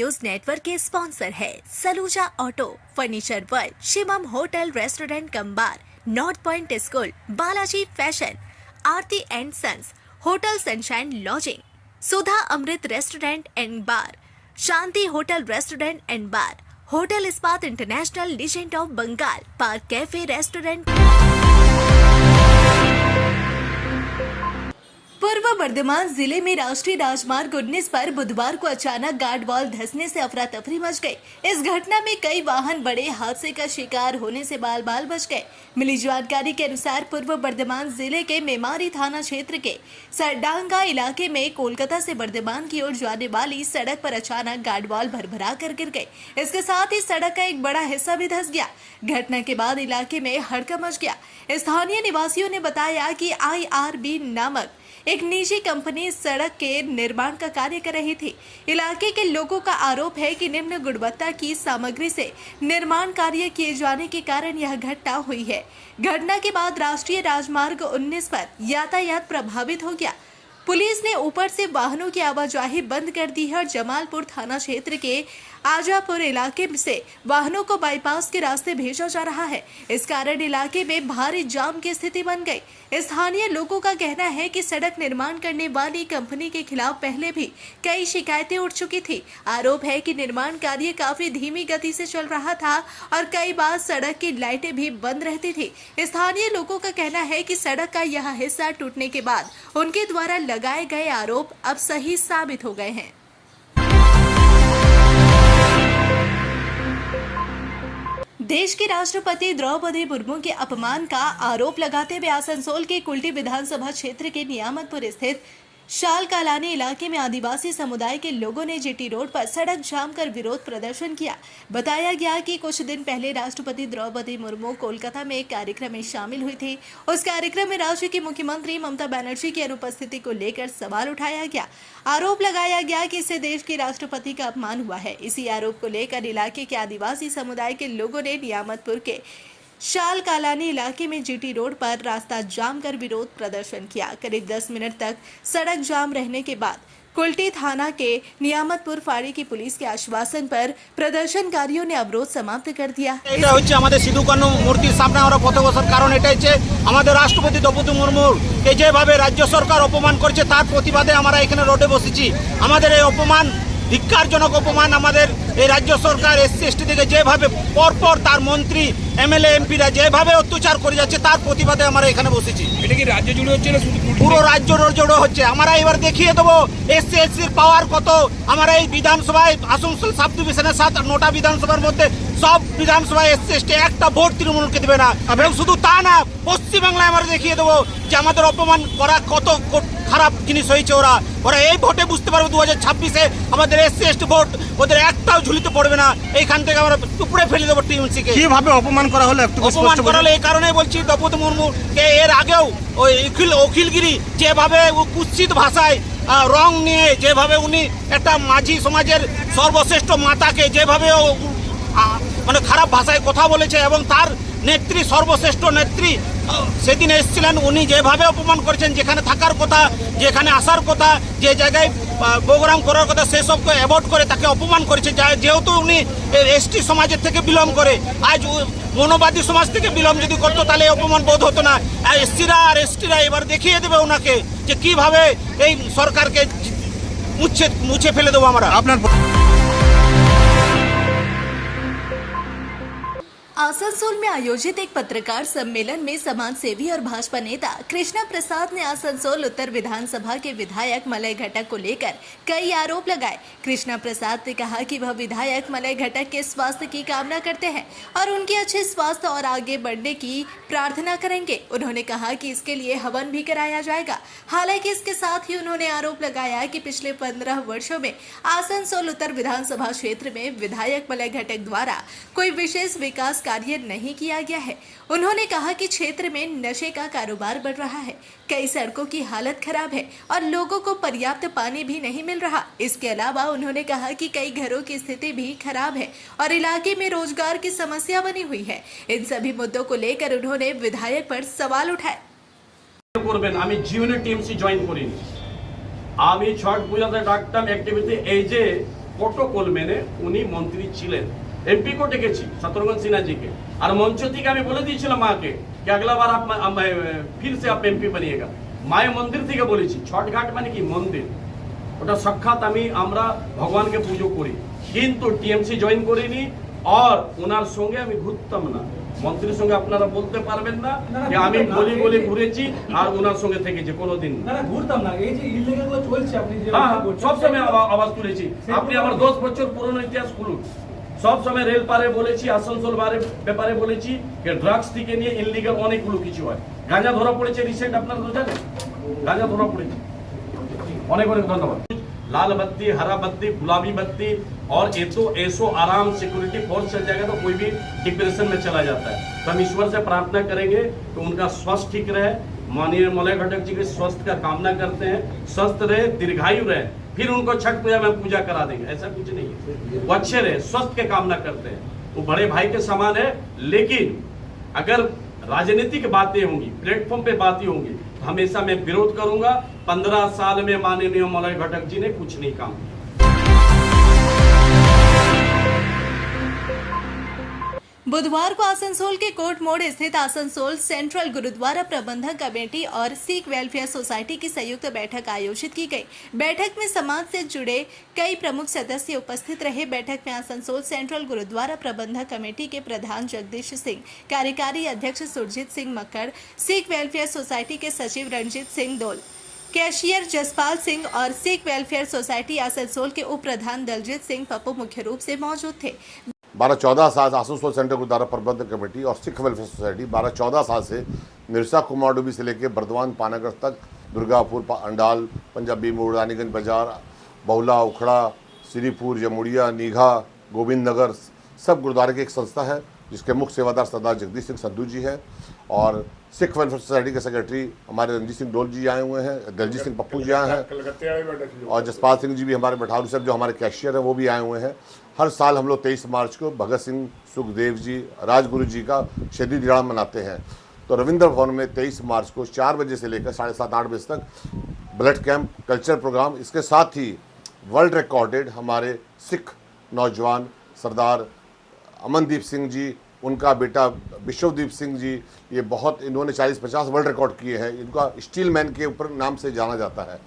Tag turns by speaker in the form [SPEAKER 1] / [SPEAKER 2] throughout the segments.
[SPEAKER 1] News network के sponsor है Saluja auto, furniture world, Shivam hotel restaurant cum bar, north point school, Balaji fashion, Aarti and sons, hotel sunshine lodging, Sudha Amrit restaurant and bar, Shanti hotel restaurant and bar, hotel Ispat international, legend of Bengal, park cafe restaurant. Purba Bardhaman जिले में राष्ट्रीय राजमार्ग 19 पर बुधवार को अचानक guard wall धंसने से अफरा तफरी मच गई। इस घटना में कई वाहन बड़े हादसे का शिकार होने से बाल बाल बच गए। मिली जानकारी के अनुसार पूर्व बर्धमान जिले के मेमारी थाना क्षेत्र के सरडांगा इलाके में कोलकाता से बर्धमान की ओर जाने वाली सड़क पर अचानक गार्ड वॉल भरभरा कर गिर गई। इसके साथ ही सड़क का एक बड़ा हिस्सा भी धंस गया। घटना के बाद इलाके में हड़कंप मच गया। स्थानीय निवासियों ने बताया कि IRB नामक एक निजी कंपनी सड़क के निर्माण का कार्य कर रही थी। इलाके के लोगों का आरोप है कि निम्न गुणवत्ता की सामग्री से निर्माण कार्य किए जाने के कारण यह घटना हुई है। घटना के बाद राष्ट्रीय राजमार्ग 19 पर यातायात प्रभावित हो गया। पुलिस ने ऊपर से वाहनों की आवाजाही बंद कर दी है और जमालपुर थाना क्षेत्र के आजापुर इलाके से वाहनों को बाईपास के रास्ते भेजा जा रहा है। इस कारण इलाके में भारी जाम की स्थिति बन गई। स्थानीय लोगों का कहना है कि सड़क निर्माण करने वाली कंपनी के खिलाफ पहले भी कई शिकायतें उठ चुकी थी। आरोप है कि निर्माण कार्य काफी धीमी गति से चल रहा था और कई बार सड़क की लाइटें भी बंद रहती थी। स्थानीय लोगों का कहना है कि सड़क का यह हिस्सा टूटने के बाद उनके द्वारा लगाए गए आरोप अब सही साबित हो गए हैं। देश की राष्ट्रपति द्रौपदी मुर्मू के अपमान का आरोप लगाते हुए आसनसोल के कुल्टी विधानसभा क्षेत्र के नियामतपुर स्थित शाल कालानी इलाके में आदिवासी समुदाय के लोगों ने जीटी रोड पर सड़क जाम कर विरोध प्रदर्शन किया। बताया गया कि कुछ दिन पहले राष्ट्रपति द्रौपदी मुर्मू कोलकाता में एक कार्यक्रम में शामिल हुई थी। उस कार्यक्रम में राज्य की मुख्यमंत्री ममता बनर्जी की अनुपस्थिति को लेकर सवाल उठाया गया। आरोप लगाया गया कि इससे देश के राष्ट्रपति का अपमान हुआ है। इसी आरोप को लेकर इलाके के आदिवासी समुदाय के लोगों ने नियामतपुर के शाल कालानी इलाके में जीटी रोड पर रास्ता जाम कर विरोध प्रदर्शन किया। करीब 10 मिनट तक सड़क जाम रहने के बाद कुल्टी थाना के नियामतपुर फाड़ी की पुलिस के आश्वासन पर प्रदर्शनकारियों ने अवरोध समाप्त कर दिया।
[SPEAKER 2] मूर्तिर सामने আমরা পথ বসার কারণ এটাই যে আমাদের রাষ্ট্রপতি দ্রৌপদী মুর্মুর কে যেভাবে রাজ্য সরকার অপমান করেছে তার প্রতিবাদে আমরা এখানে রোডে বসেছি। আমাদের এই অপমান ধিক্কারজনক অপমান আমাদের এই রাজ্য সরকার SC ST থেকে যেভাবে পরপর তার মন্ত্রী MLA MPরা যেভাবে অত্যাচার করে যাচ্ছে তার প্রতিবাদে আমরা এখানে বসেছি।
[SPEAKER 3] এটা কি রাজ্য জুড়ে হচ্ছে না শুধু
[SPEAKER 2] পুরো রাজ্য জুড়ে হচ্ছে। আমরা এবার দেখিয়ে দেবো SC STর পাওয়ার কত। আমরা এই বিধানসভায় আসানসোল সাব ডিভিশনের 9টা বিধানসভার মধ্যে সব বিধানসভায় SC ST একটা ভোট তৃণমূলকে দেবে না। এবং শুধু তা না, পশ্চিমবাংলায় আমরা দেখিয়ে দেবো যে আমাদের অপমান করা কত খারাপ জিনিস হয়েছে। ওরা এই ভোটে বুঝতে পারবে 2026-এ আমাদের SC ST ভোট ওদের একটাও ঝুলিতে পড়বে না। এইখান থেকে আমরা উপরে ফেলে দেবো টিএমসিকে।
[SPEAKER 3] কিভাবে অপমান করা হলো একটু
[SPEAKER 2] অপমান করা হলো এই কারণেই বলছি দ্রৌপদী মুর্মুকে এর আগেও ওই অখিলগিরি যেভাবে কুৎসিত ভাষায় রং নিয়ে যেভাবে উনি একটা মাঝি সমাজের সর্বশ্রেষ্ঠ মাতাকে যেভাবে মানে খারাপ ভাষায় কথা বলেছে এবং তার নেত্রী সর্বশ্রেষ্ঠ নেত্রী সেদিন এসেছিলেন, উনি যেভাবে অপমান করেছেন, যেখানে থাকার কথা, যেখানে আসার কথা, যে জায়গায় প্রোগ্রাম করার কথা সেসবকে অ্যাভয়েড করে তাকে অপমান করেছে। যেহেতু উনি ST সমাজের থেকে বিলং করে, আজ মনোবাদী সমাজ থেকে বিলং যদি করতো তাহলে অপমান বোধ হতো না। SCরা আর STরা এবার দেখিয়ে দেবে ওনাকে যে কিভাবে এই সরকারকে মুছে ফেলে দেবো আমরা।
[SPEAKER 3] আপনার
[SPEAKER 1] आसनसोल में आयोजित एक पत्रकार सम्मेलन में समाज सेवी और भाजपा नेता कृष्णा प्रसाद ने आसनसोल उत्तर विधानसभा के विधायक मलय घटक को लेकर कई आरोप लगाए। कृष्णा प्रसाद ने कहा कि वह विधायक मलय घटक के स्वास्थ्य की कामना करते हैं और उनके अच्छे स्वास्थ्य और आगे बढ़ने की प्रार्थना करेंगे। उन्होंने कहा कि इसके लिए हवन भी कराया जाएगा। हालांकि इसके साथ ही उन्होंने आरोप लगाया कि पिछले 15 वर्षों में आसनसोल उत्तर विधानसभा क्षेत्र में विधायक मलय घटक द्वारा कोई विशेष विकास कार्य नहीं किया गया है। उन्होंने कहा कि क्षेत्र में नशे का कारोबार बढ़ रहा है, कई सड़कों की हालत खराब है और लोगों को पर्याप्त पानी भी नहीं मिल रहा। इसके अलावा उन्होंने कहा कि कई घरों की स्थिति भी खराब है और इलाके में रोजगार की समस्या बनी हुई है। इन सभी मुद्दों को लेकर उन्होंने विधायक पर सवाल उठाए।
[SPEAKER 4] जीवने टीएमसी जॉइन करी छठ पूजाते डाकताम एक्टिविटी প্রোটোকল মেনে উনি মন্ত্রী ছিলেন। এমপি को ডেকেছি शत्रुघ्न सिन्हा जी के, और मंच থেকে আমি বলে দিয়েছিলাম মাকে कि अगला बार आप फिर से आप एमपी बनिएगा। মায়ের মন্দির থেকে বলেছি, ছটঘাট মানে কি মন্দির, ওটা সাক্ষাৎ আমরা ভগবানকে পুজো করি, কিন্তু টিএমসি জয়েন করিনি। আর ওনার সঙ্গে আমি ঘুরতাম না, মন্ত্রীর সঙ্গে আপনারা বলতে পারবেন না যে আমি গলি গলি ঘুরেছি আর ওনার সঙ্গে থেকেছি কোনোদিন না।
[SPEAKER 5] ঘুরতাম না, এই যে ইলিগাল গুলো চলছে আপনি যে
[SPEAKER 4] সব সময় আওয়াজ তুলেছি। আপনি আমার 10 বছর পুরনো ইতিহাস খুলুন, সব সময় রেল পারে বলেছি, আসানসোল ব্যাপারে বলেছি যে ড্রাগস থেকে নিয়ে ইনলিগাল অনেকগুলো কিছু হয়। গাঁজা ধরা পড়েছে রিসেন্ট, আপনারা তো জানেন গাঁজা ধরা পড়েছে। অনেক অনেক ধন্যবাদ। लाल बत्ती, हरा बत्ती, गुलाबी बत्ती, और ये तो ऐसो आराम सिक्योरिटी फोर्स चल जाएगा तो कोई भी डिप्रेशन में चला जाता है। तो हम ईश्वर से प्रार्थना करेंगे कि उनका स्वास्थ्य ठीक रहे। माननीय मलय घटक जी के स्वास्थ्य का कामना करते हैं, स्वस्थ रहे, दीर्घायु रहे, फिर उनको छठ पूजा में पूजा करा देंगे, ऐसा कुछ नहीं है। वो अच्छे रहे, स्वस्थ के कामना करते हैं, वो बड़े भाई के समान है। लेकिन अगर राजनीतिक बातें होंगी, प्लेटफॉर्म पे बातें होंगी, तो हमेशा मैं विरोध करूंगा। 15 साल में माननीय मलय घटक जी ने कुछ नहीं काम किया।
[SPEAKER 1] बुधवार को आसनसोल के कोर्ट मोड़ स्थित आसनसोल सेंट्रल गुरुद्वारा प्रबंधक कमेटी और सिख वेलफेयर सोसाइटी की संयुक्त बैठक आयोजित की गई। बैठक में समाज से जुड़े कई प्रमुख सदस्य उपस्थित रहे। बैठक में आसनसोल सेंट्रल गुरुद्वारा प्रबंधक कमेटी के प्रधान जगदीश सिंह, कार्यकारी अध्यक्ष सुरजीत सिंह मक्कड़, सिख वेलफेयर सोसाइटी के सचिव रणजीत सिंह दोल, कैशियर जसपाल सिंह और सिख वेलफेयर सोसाइटी आसनसोल के उप प्रधान दलजीत सिंह पप्पू मुख्य रूप से मौजूद थे।
[SPEAKER 6] 12-14 साल आसनसोल सेंट्रल गुरुद्वारा प्रबंधक कमेटी और सिख वेलफेयर सोसाइटी 12-14 साल से मिर्सा कुमारडुबी से लेकर बर्दवान पानागढ़ तक, दुर्गापुर, अंडाल, पंजाबी मोड़, रानीगंज बाजार, बहुला, उखड़ा, श्रीपुर, जमुड़िया, नीघा, गोविंद नगर, सब गुरुद्वारे की एक संस्था है जिसके मुख्य सेवादार सरदार जगदीश सिंह संधू जी हैं। और सिख वेलफेयर सोसाइटी के सेक्रेटरी हमारे रणजीत सिंह डोल जी आए हुए हैं, दलजीत सिंह पप्पू जी आए हैं, और जसपाल सिंह जी भी हमारे बैठारू साहब जो हमारे कैशियर हैं वो भी आए हुए हैं। हर साल हम लोग 23 मार्च को भगत सिंह, सुखदेव जी, राजगुरु जी का शहीदी दिहाड़ा मनाते हैं। तो रविंद्र भवन में 23 मार्च को 4 बजे से लेकर 7:30-8 बजे तक ब्लड कैंप, कल्चर प्रोग्राम, इसके साथ ही वर्ल्ड रिकॉर्डेड हमारे सिख नौजवान सरदार अमनदीप सिंह जी, उनका बेटा विश्वदीप सिंह जी, ये बहुत इन्होंने 40-50 वर्ल्ड रिकॉर्ड किए हैं। इनका स्टील मैन के ऊपर नाम से जाना जाता है।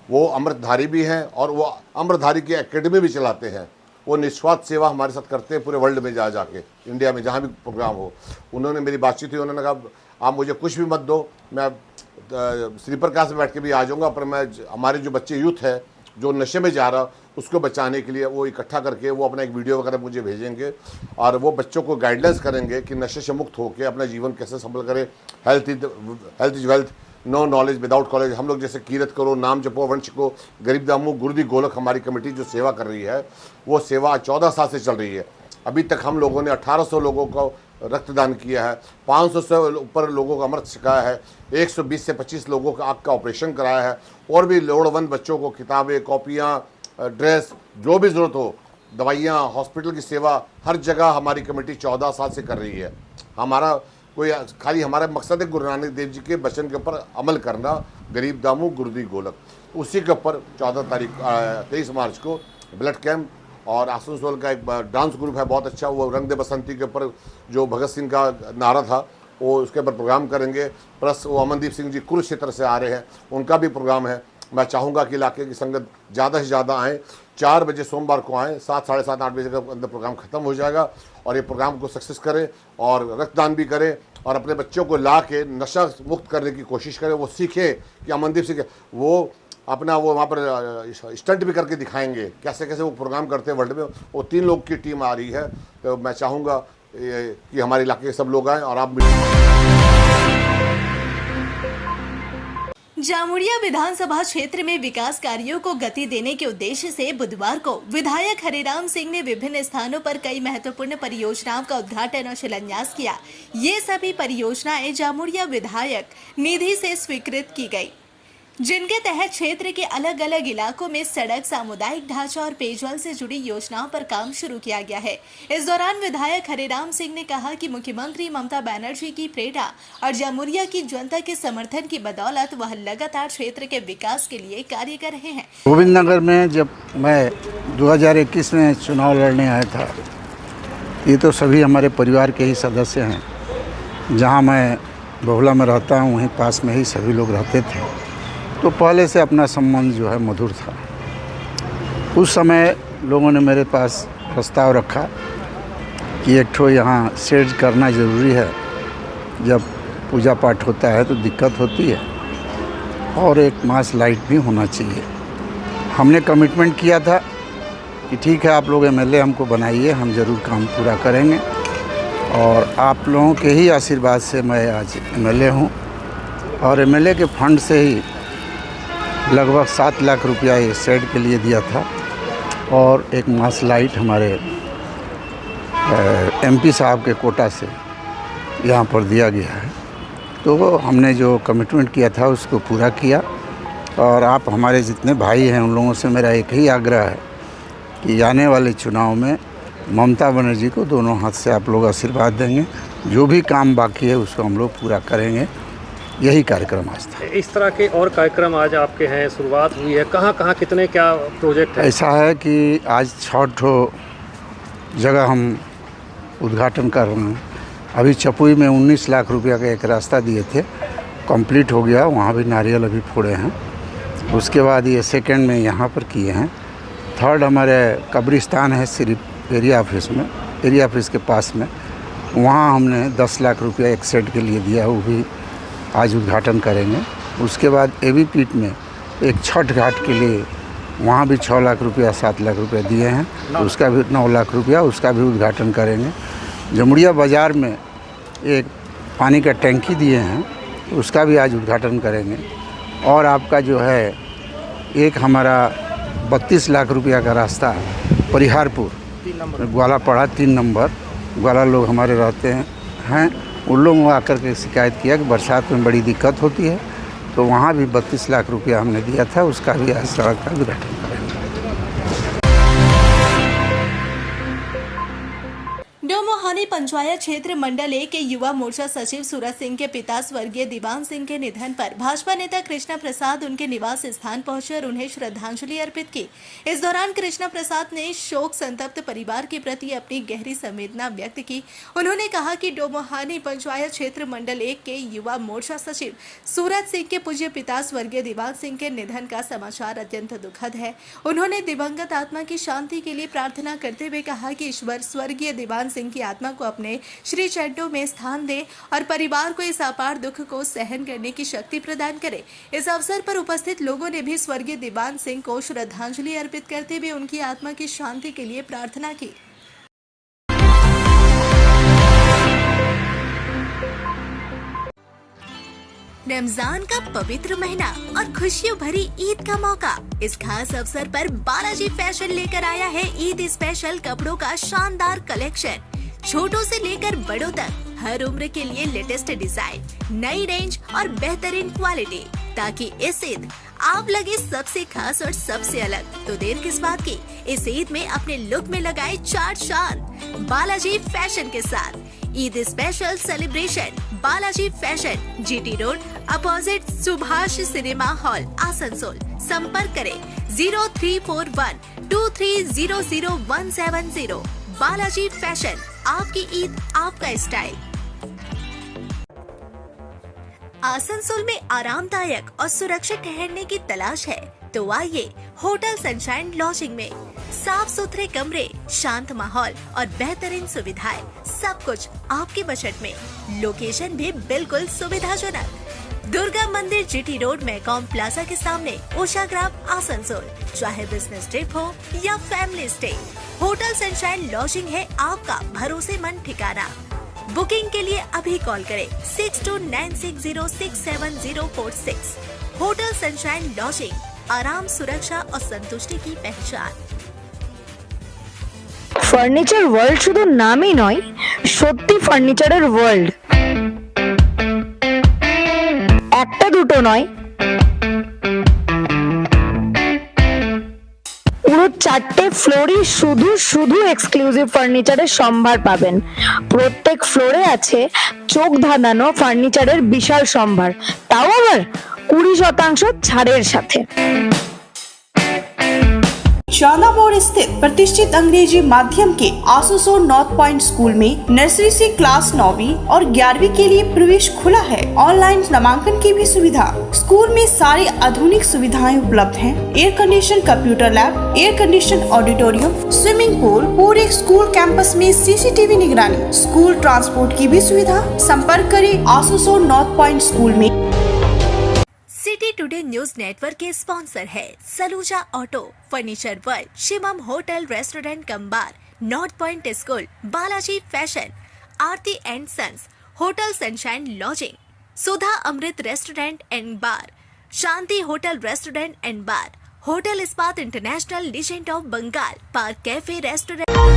[SPEAKER 6] वो अमृतधारी भी हैं और वो अमृतधारी की एकेडमी भी चलाते हैं। वो निस्वार्थ सेवा हमारे साथ करते हैं पूरे वर्ल्ड में जाके, इंडिया में जहाँ भी प्रोग्राम हो। उन्होंने मेरी बातचीत हुई, उन्होंने कहा आप मुझे कुछ भी मत दो, मैं स्लीपर क्लास में बैठ के भी आ जाऊँगा, पर मैं हमारे जो बच्चे यूथ है जो नशे में जा रहा उसको बचाने के लिए वो इकट्ठा करके वो अपना एक वीडियो वगैरह मुझे भेजेंगे और वो बच्चों को गाइडलाइंस करेंगे कि नशे से मुक्त होकर अपना जीवन कैसे संभल करें। Health is wealth, no knowledge without college. हम लोग जैसे कीरत करो, नाम जपो, वंश को, गरीब दामू, गुरुदी गोलक, हमारी कमेटी जो सेवा कर रही है वो सेवा 14 साल से चल रही है। अभी तक हम लोगों ने 1800 लोगों को रक्तदान किया है, 500 से ऊपर लोगों का अमृत सिखाया है, 120 से 25 लोगों का आँख का ऑपरेशन कराया है, और भी लोड़वंद बच्चों को किताबें, कॉपियाँ, ड्रेस, जो भी ज़रूरत हो, दवाइयाँ, हॉस्पिटल की सेवा, हर जगह हमारी कमेटी 14 साल से कर रही है। हमारा कोई खाली हमारा मकसद है गुरु नानक देव जी के वचन के ऊपर अमल करना, गरीब दामू गुरुदी गोलक। उसी के ऊपर 23 मार्च को ब्लड कैंप, और आसनसोल का एक डांस ग्रुप है बहुत अच्छा, वो रंग दे बसंती के ऊपर जो भगत सिंह का नारा था वो उसके ऊपर प्रोग्राम करेंगे। प्लस वो अमनदीप सिंह जी कुरुक्षेत्र से आ रहे हैं, उनका भी प्रोग्राम है। मैं चाहूँगा कि इलाके की संगत ज़्यादा से ज़्यादा आएँ। 4 बजे सोमवार को आएँ, 7-7:30-8 बजे के अंदर प्रोग्राम ख़त्म हो जाएगा, और ये प्रोग्राम को सक्सेस करें और रक्तदान भी करें और अपने बच्चों को ला के नशा मुक्त करने की कोशिश करें। वो सीखे कि अमनदीप सिंह वो अपना वो वहाँ पर स्टंट भी करके दिखाएंगे कैसे कैसे वो प्रोग्राम करते हैं वर्ल्ड में। वो 3 लोग की टीम आ रही है, तो मैं चाहूँगा कि हमारे इलाके के सब लोग आएँ और आप
[SPEAKER 1] जामुड़िया विधानसभा क्षेत्र में विकास कार्यों को गति देने के उद्देश्य से बुधवार को विधायक हरिराम सिंह ने विभिन्न स्थानों पर कई महत्वपूर्ण परियोजनाओं का उद्घाटन और शिलान्यास किया। ये सभी परियोजनाएं जामुड़िया विधायक निधि से स्वीकृत की गई। जिनके तहत क्षेत्र के अलग अलग इलाकों में सड़क, सामुदायिक ढांचा और पेयजल से जुड़ी योजनाओं पर काम शुरू किया गया है। इस दौरान विधायक हरिराम सिंह ने कहा कि मुख्यमंत्री ममता बनर्जी की प्रेरणा और जमुरिया की जनता के समर्थन की बदौलत वह लगातार क्षेत्र के विकास के लिए कार्य कर रहे हैं।
[SPEAKER 7] गोविंद नगर में जब मैं 2021 में चुनाव लड़ने आया था, ये तो सभी हमारे परिवार के ही सदस्य हैं। जहाँ मैं बहुला में रहता हूँ वहीं पास में ही सभी लोग रहते थे, तो पहले से अपना संबंध जो है मधुर था। उस समय लोगों ने मेरे पास प्रस्ताव रखा कि एक ठो यहाँ शेड करना ज़रूरी है, जब पूजा पाठ होता है तो दिक्कत होती है, और एक मास लाइट भी होना चाहिए। हमने कमिटमेंट किया था कि ठीक है, आप लोग एमएलए हमको बनाइए, हम ज़रूर काम पूरा करेंगे। और आप लोगों के ही आशीर्वाद से मैं आज एमएलए हूँ, और एमएलए के फंड से ही लगभग 7 लाख रुपया ये शेड के लिए दिया था, और एक मास लाइट हमारे एमपी साहब के कोटा से यहाँ पर दिया गया है। तो हमने जो कमिटमेंट किया था उसको पूरा किया। और आप हमारे जितने भाई हैं उन लोगों से मेरा एक ही आग्रह है कि आने वाले चुनाव में ममता बनर्जी को दोनों हाथ से आप लोग आशीर्वाद देंगे। जो भी काम बाकी है उसको हम लोग पूरा करेंगे। यही कार्यक्रम आज था।
[SPEAKER 8] इस तरह के और कार्यक्रम आज आपके हैं, शुरुआत हुई है, कहाँ कहाँ कितने क्या प्रोजेक्ट है?
[SPEAKER 7] ऐसा है कि आज 6 ठो जगह हम उद्घाटन कर रहे हैं। अभी चपुई में 19 लाख रुपया का एक रास्ता दिए थे, कंप्लीट हो गया, वहाँ भी नारियल अभी फोड़े हैं। उसके बाद ये सेकंड में यहाँ पर किए हैं। थर्ड हमारे कब्रिस्तान है सिर्फ एरिया ऑफिस के पास में, वहाँ हमने 10 लाख रुपया एक सेट के लिए दिया, वो भी आज उद्घाटन करेंगे। उसके बाद एवी पीठ में एक छठ घाट के लिए वहाँ भी 6 लाख रुपया 7 लाख रुपया दिए हैं, उसका भी 9 लाख रुपया, उसका भी उद्घाटन करेंगे। जमुरिया बाज़ार में एक पानी का टैंकी दिए हैं, उसका भी आज उद्घाटन करेंगे। और आपका जो है एक हमारा 32 लाख रुपया का रास्ता परिहारपुर ग्वालापड़ा 3 नंबर, ग्वाला लोग हमारे रहते हैं, उन लोगों ने आकर के शिकायत किया कि बरसात में बड़ी दिक्कत होती है, तो वहाँ भी 32 लाख रुपया हमने दिया था, उसका भी आज सड़क का उद्घाटन करेंगे।
[SPEAKER 1] डोमोहानी पंचायत क्षेत्र मंडल 1 के युवा मोर्चा सचिव सूरज सिंह के पिता स्वर्गीय दीवान सिंह के निधन पर भाजपा नेता कृष्णा प्रसाद उनके निवास स्थान पहुंचे और उन्हें श्रद्धांजलि अर्पित की। इस दौरान कृष्णा प्रसाद ने शोक संतप्त परिवार के प्रति अपनी गहरी संवेदना व्यक्त की। उन्होंने कहा कि डोमोहानी पंचायत क्षेत्र मंडल 1 के युवा मोर्चा सचिव सूरज सिंह के पूज्य पिता स्वर्गीय दीवान सिंह के निधन का समाचार अत्यंत दुखद है। उन्होंने दिवंगत आत्मा की शांति के लिए प्रार्थना करते हुए कहा कि ईश्वर स्वर्गीय दीवान सिंह की आत्मा को अपने श्री चड्डों में स्थान दे और परिवार को इस अपार दुख को सहन करने की शक्ति प्रदान करे। इस अवसर पर उपस्थित लोगों ने भी स्वर्गीय दीवान सिंह को श्रद्धांजलि अर्पित करते हुए उनकी आत्मा की शांति के लिए प्रार्थना की। रमजान का पवित्र महीना और खुशियों भरी ईद का मौका। इस खास अवसर पर बालाजी फैशन लेकर आया है ईद स्पेशल कपड़ों का शानदार कलेक्शन। छोटों से लेकर बड़ों तक हर उम्र के लिए लेटेस्ट डिजाइन, नई रेंज और बेहतरीन क्वालिटी, ताकि इस ईद आप लगे सबसे खास और सबसे अलग। तो देर किस बात की, इस ईद में अपने लुक में लगाए 4 शान बालाजी फैशन के साथ। Eid special celebration Balaji fashion, GT road opposite Subhash cinema hall, Asansol. संपर्क करें 0341 23000170। बालाजी फैशन, आपकी ईद आपका स्टाइल। आसनसोल में आरामदायक और सुरक्षित ठहरने की तलाश है तो आइए होटल सनशाइन लॉजिंग में। साफ सुथरे कमरे, शांत माहौल और बेहतरीन सुविधाएं, सब कुछ आपके बजट में। लोकेशन भी बिल्कुल सुविधाजनक। दुर्गा मंदिर, जीटी रोड, मैकॉम प्लाजा के सामने, उषाग्राम, आसनसोल। चाहे बिजनेस ट्रिप हो या family stay, hotel sunshine lodging है आपका भरोसेमंद ठिकाना। बुकिंग के लिए अभी कॉल करें 6296067046। होटल सनशाइन लॉजिंग, आराम, सुरक्षा और संतुष्टि की पहचान।
[SPEAKER 9] ফার্নিচার ওয়ার্ল্ড শুধু নামই নয়, সত্যি ফার্নিচারের ওয়ার্ল্ড। একটা দুটো নয়, পুরো 4টে ফ্লোরই শুধু শুধু এক্সক্লুসিভ ফার্নিচারের সম্ভার পাবেন। প্রত্যেক ফ্লোরে আছে চোখ ধাঁধানো ফার্নিচারের বিশাল সম্ভার, তাও আবার 20% ছাড়ের সাথে।
[SPEAKER 10] शादा मोड़ स्थित प्रतिष्ठित अंग्रेजी माध्यम के आसुसोर नॉर्थ पॉइंट स्कूल में नर्सरी से क्लास 9वीं और 11वीं के लिए प्रवेश खुला है। ऑनलाइन नामांकन की भी सुविधा। स्कूल में सारी आधुनिक सुविधाएं उपलब्ध हैं। Air condition computer lab, air condition auditorium, swimming pool, पूरे स्कूल कैंपस में सीसीटीवी निगरानी, स्कूल ट्रांसपोर्ट की भी सुविधा। संपर्क करें आसुसोर नॉर्थ पॉइंट स्कूल में।
[SPEAKER 1] सिटी टुडे न्यूज नेटवर्क के स्पॉन्सर है Saluja auto, furniture world, Shivam hotel restaurant cum bar, north point school, Balaji fashion, Aarti and sons, hotel sunshine lodging, Sudha Amrit restaurant and bar, Shanti hotel restaurant and bar, hotel Ispat international legend of Bengal, park cafe restaurant.